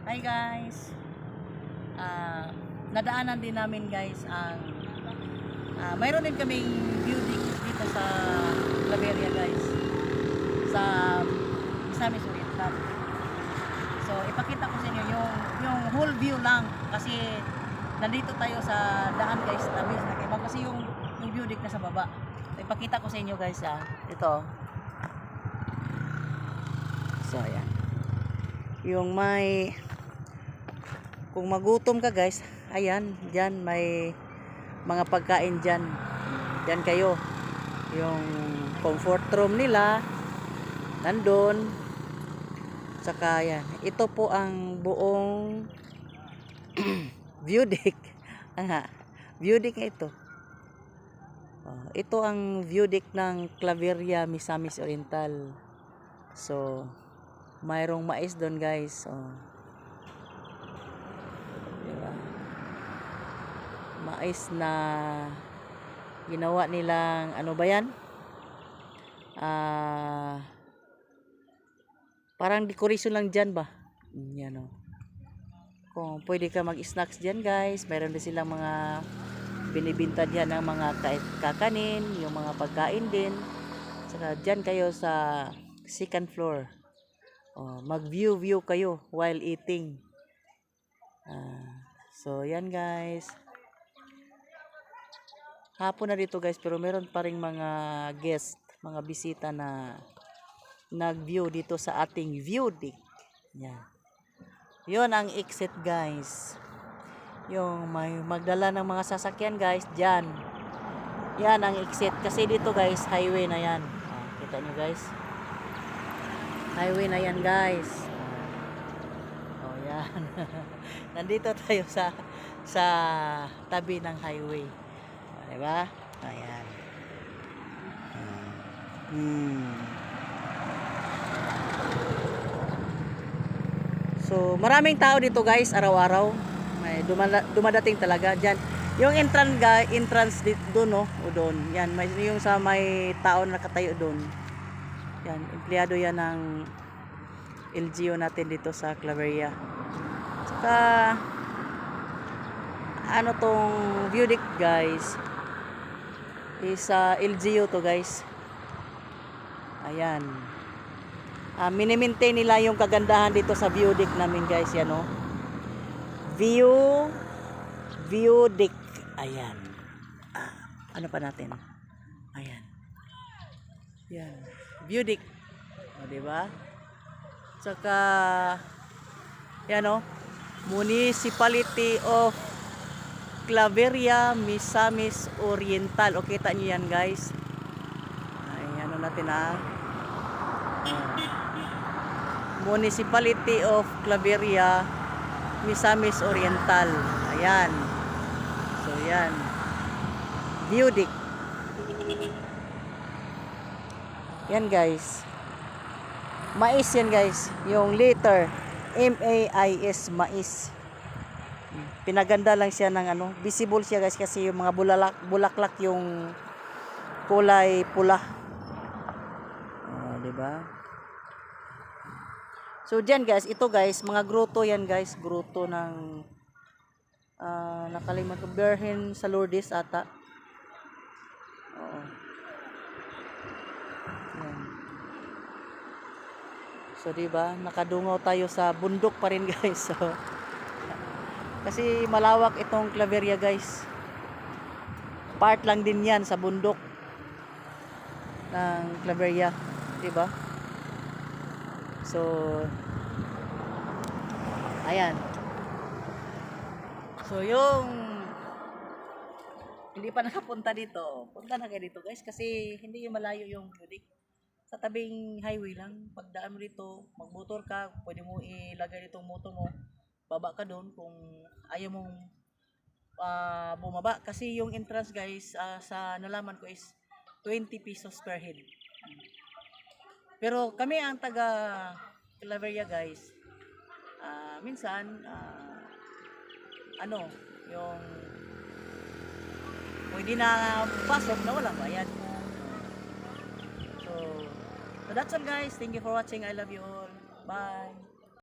Hi guys. Nadaanan din namin guys ang mayroon din kaming view dito sa Claveria guys. Sa Misamis Oriental. So ipakita ko sa inyo yung whole view lang kasi nandito tayo sa daan guys, tabi na iba kasi yung view deck na sa baba. So, ipakita ko sa inyo guys ito. So ayan. Yung may kung magutom ka guys, ayan, diyan may mga pagkain diyan. Diyan kayo. Yung comfort room nila nandun. Saka yan. Ito po ang buong view deck. View deck na ito. Ito ang view deck ng Claveria Misamis Oriental. So, mayroong mais doon guys. Diba? Mais na ginawa nilang ano ba yan? Parang decoration lang dyan ba? Yan o. Kung pwede ka mag-snacks dyan guys, mayroon din silang mga binibinta dyan ng mga kakanin, yung mga pagkain din. Saka dyan kayo sa second floor. Mag-view kayo while eating. So yan guys. Hapon na dito guys, pero meron pa ring mga guest, mga bisita na nag-view dito sa ating view deck. Yan. Yun ang exit guys. Yung may magdala ng mga sasakyan guys, dyan. Yan ang exit. Kasi dito guys, highway na yan. Kita nyo guys. Highway na yan guys. Yan. Nandito tayo sa tabi ng highway. Diba? Ayan. So, maraming tao dito guys, araw-araw. May dumadating talaga dyan. Yung entrance doon, no? O doon. Yan, may yung sa may tao nakatayo doon. Yan, empleyado yan ng LGU natin dito sa Claveria. Saka ano tong view deck guys is LGU to guys. Ayan. Mini-maintain nila yung kagandahan dito sa view deck namin guys, yan o. View deck. Ayan. Ano pa natin? Ayan. Yan. View deck. Diba? Saka yan o. Municipality of Claveria Misamis Oriental. O kita nyo yan guys. Ay, ano natin Municipality of Claveria Misamis Oriental. Ayan. So yan. View deck. Yan guys. Mais yan guys. Yung letter MAIS, mais. Pinaganda lang siya ng ano, visible siya guys kasi yung mga bulaklak yung kulay pula. Diba? So diyan guys, ito guys, mga grotto yan guys, grotto ng nakalimutan ko, Birhen sa Lourdes ata. Yan. So diba, nakadungaw tayo sa bundok pa rin guys. So kasi malawak itong Claveria guys. Part lang din yan sa bundok ng Claveria, diba? So ayan. So yung hindi pa nakapunta dito, punta na kayo dito guys kasi hindi yung malayo yung budik. Sa tabing highway lang, pagdaan mo dito, magmotor ka, pwede mo ilagay dito motor mo. Baba ka doon kung ayaw mong bumaba kasi yung entrance guys sa nalaman ko is 20 pesos per head. Pero kami ang taga Claveria guys, minsan yung pwede na pasok na walang bayad. So that's all guys, thank you for watching, I love you all, bye.